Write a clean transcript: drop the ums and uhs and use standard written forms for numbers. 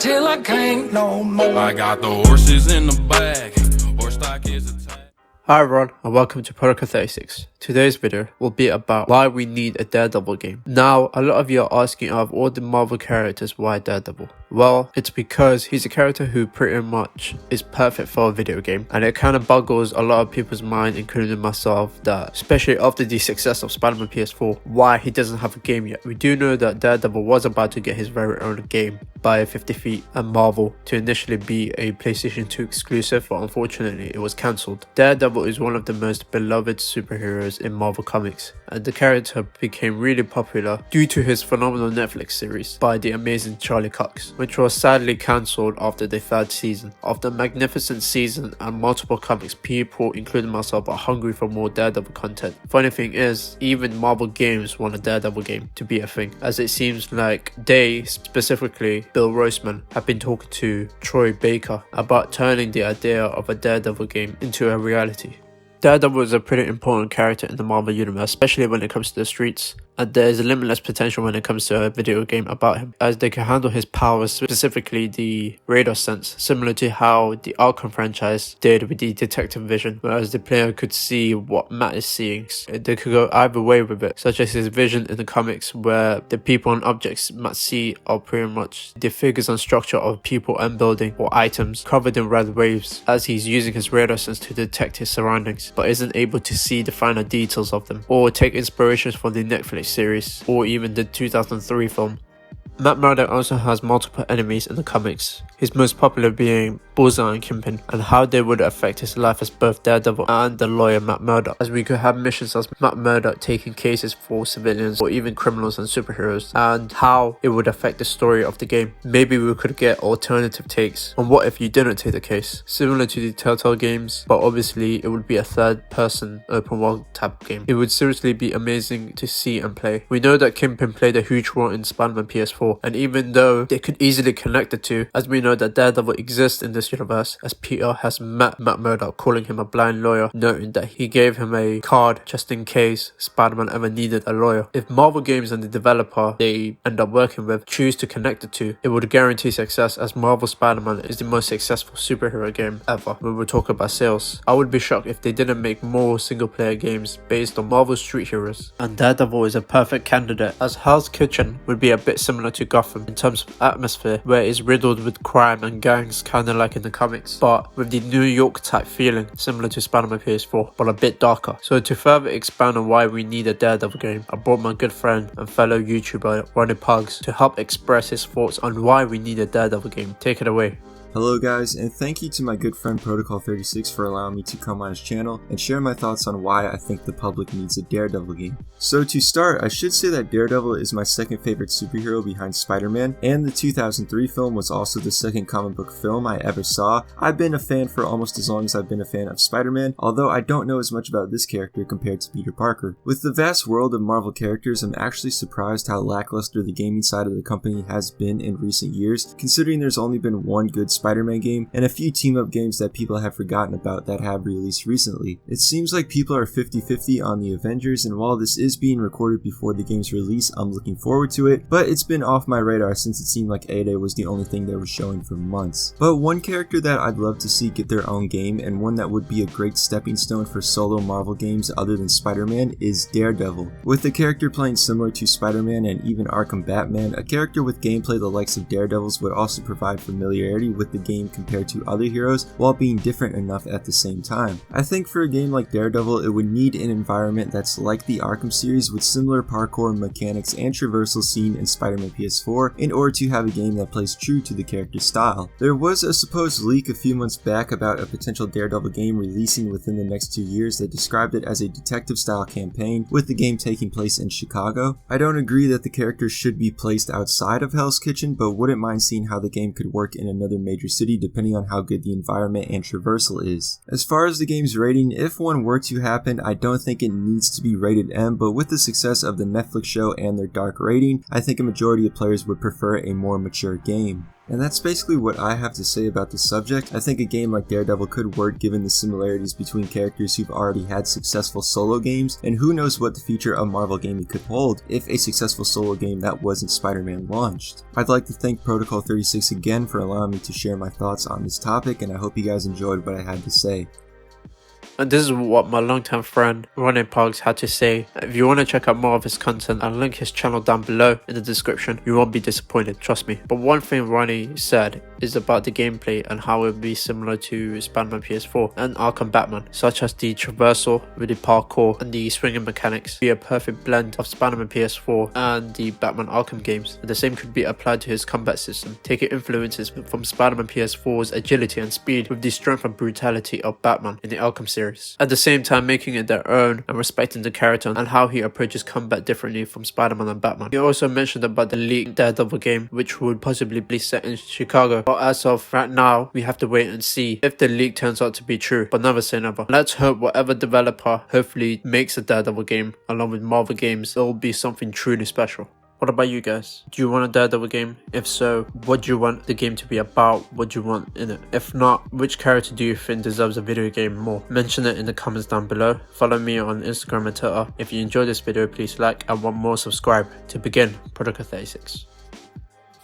till I can't no more. I got the horses in the bag. Horse stock is a tag. Hi everyone and welcome to Protocol 36. Today's video will be about why we need a Daredevil game. Now, a lot of you are asking out of all the Marvel characters, why Daredevil? Well, it's because he's a character who pretty much is perfect for a video game, and it kind of boggles a lot of people's mind, including myself, that especially after the success of Spider-Man PS4, why he doesn't have a game yet. We do know that Daredevil was about to get his very own game by 50 Feet and Marvel to initially be a PlayStation 2 exclusive, but unfortunately it was cancelled. Daredevil is one of the most beloved superheroes in Marvel Comics, and the character became really popular due to his phenomenal Netflix series by the amazing Charlie Cox, which was sadly cancelled after the third season. After a magnificent season and multiple comics, people, including myself, are hungry for more Daredevil content. Funny thing is, even Marvel Games want a Daredevil game to be a thing, as it seems like they, specifically Bill Roseman, have been talking to Troy Baker about turning the idea of a Daredevil game into a reality. Daredevil is a pretty important character in the Marvel Universe, especially when it comes to the streets, and there is limitless potential when it comes to a video game about him, as they can handle his powers, specifically the radar sense, similar to how the Arkham franchise did with the detective vision, whereas the player could see what Matt is seeing. They could go either way with it, such as his vision in the comics, where the people and objects Matt see are pretty much the figures and structure of people and building or items covered in red waves, as he's using his radar sense to detect his surroundings, but isn't able to see the finer details of them, or take inspirations from the Netflix series or even the 2003 film. Matt Murdock also has multiple enemies in the comics, his most popular being Bullseye and Kingpin, and how they would affect his life as both Daredevil and the lawyer Matt Murdock, as we could have missions as Matt Murdock taking cases for civilians or even criminals and superheroes, and how it would affect the story of the game. Maybe we could get alternative takes on what if you didn't take the case, similar to the Telltale games, but obviously it would be a third person open world type of game. It would seriously be amazing to see and play. We know that Kingpin played a huge role in Spider-Man PS4, and even though they could easily connect the two, as we know that Daredevil exists in this universe, as Peter has met Matt Murdock, calling him a blind lawyer, noting that he gave him a card just in case Spider-Man ever needed a lawyer. If Marvel Games and the developer they end up working with choose to connect the two, it would guarantee success, as Marvel Spider-Man is the most successful superhero game ever when we talk about sales. I would be shocked if they didn't make more single player games based on Marvel street heroes, and Daredevil is a perfect candidate, as Hell's Kitchen would be a bit similar to Gotham in terms of atmosphere, where it's riddled with crime and gangs, kinda like in the comics, but with the New York type feeling, similar to Spider-Man PS4, but a bit darker. So to further expand on why we need a Daredevil game, I brought my good friend and fellow YouTuber Ronny Pugs to help express his thoughts on why we need a Daredevil game. Take it away. Hello guys, and thank you to my good friend Protocol 36 for allowing me to come on his channel and share my thoughts on why I think the public needs a Daredevil game. So to start, I should say that Daredevil is my second favorite superhero behind Spider-Man, and the 2003 film was also the second comic book film I ever saw. I've been a fan for almost as long as I've been a fan of Spider-Man, although I don't know as much about this character compared to Peter Parker. With the vast world of Marvel characters, I'm actually surprised how lackluster the gaming side of the company has been in recent years, considering there's only been one good Spider-Man game and a few team-up games that people have forgotten about that have released recently. It seems like people are 50-50 on the Avengers, and while this is being recorded before the game's release, I'm looking forward to it, but it's been off my radar since it seemed like AAA was the only thing they were showing for months. But one character that I'd love to see get their own game, and one that would be a great stepping stone for solo Marvel games other than Spider-Man, is Daredevil. With the character playing similar to Spider-Man and even Arkham Batman, a character with gameplay the likes of Daredevil's would also provide familiarity with the game compared to other heroes while being different enough at the same time. I think for a game like Daredevil, it would need an environment that's like the Arkham series with similar parkour mechanics and traversal seen in Spider-Man PS4 in order to have a game that plays true to the character's style. There was a supposed leak a few months back about a potential Daredevil game releasing within the next 2 years that described it as a detective style campaign, with the game taking place in Chicago. I don't agree that the character should be placed outside of Hell's Kitchen, but wouldn't mind seeing how the game could work in another major city depending on how good the environment and traversal is. As far as the game's rating, if one were to happen, I don't think it needs to be rated M, but with the success of the Netflix show and their dark rating, I think a majority of players would prefer a more mature game. And that's basically what I have to say about the subject. I think a game like Daredevil could work given the similarities between characters who've already had successful solo games, and who knows what the future of Marvel gaming could hold if a successful solo game that wasn't Spider-Man launched. I'd like to thank Protocol 36 again for allowing me to share my thoughts on this topic, and I hope you guys enjoyed what I had to say. And this is what my longtime friend Ronny Pugs had to say. If you want to check out more of his content, I'll link his channel down below in the description. You won't be disappointed, trust me. But one thing Ronny said is about the gameplay and how it would be similar to Spider-Man PS4 and Arkham Batman, such as the traversal with the parkour and the swinging mechanics. Be a perfect blend of Spider-Man PS4 and the Batman Arkham games. And the same could be applied to his combat system, taking influences from Spider-Man PS4's agility and speed with the strength and brutality of Batman in the Arkham series. At the same time making it their own and respecting the character and how he approaches combat differently from Spider-Man and Batman. He also mentioned about the leaked Daredevil game, which would possibly be set in Chicago, but as of right now we have to wait and see if the leak turns out to be true, but never say never. Let's hope whatever developer hopefully makes a Daredevil game along with Marvel games, it will be something truly special. What about you guys? Do you want a Daredevil game? If so, what do you want the game to be about? What do you want in it? If not, which character do you think deserves a video game more? Mention it in the comments down below. Follow me on Instagram and Twitter. If you enjoyed this video, please like and want more, subscribe. To begin, Protocol 36.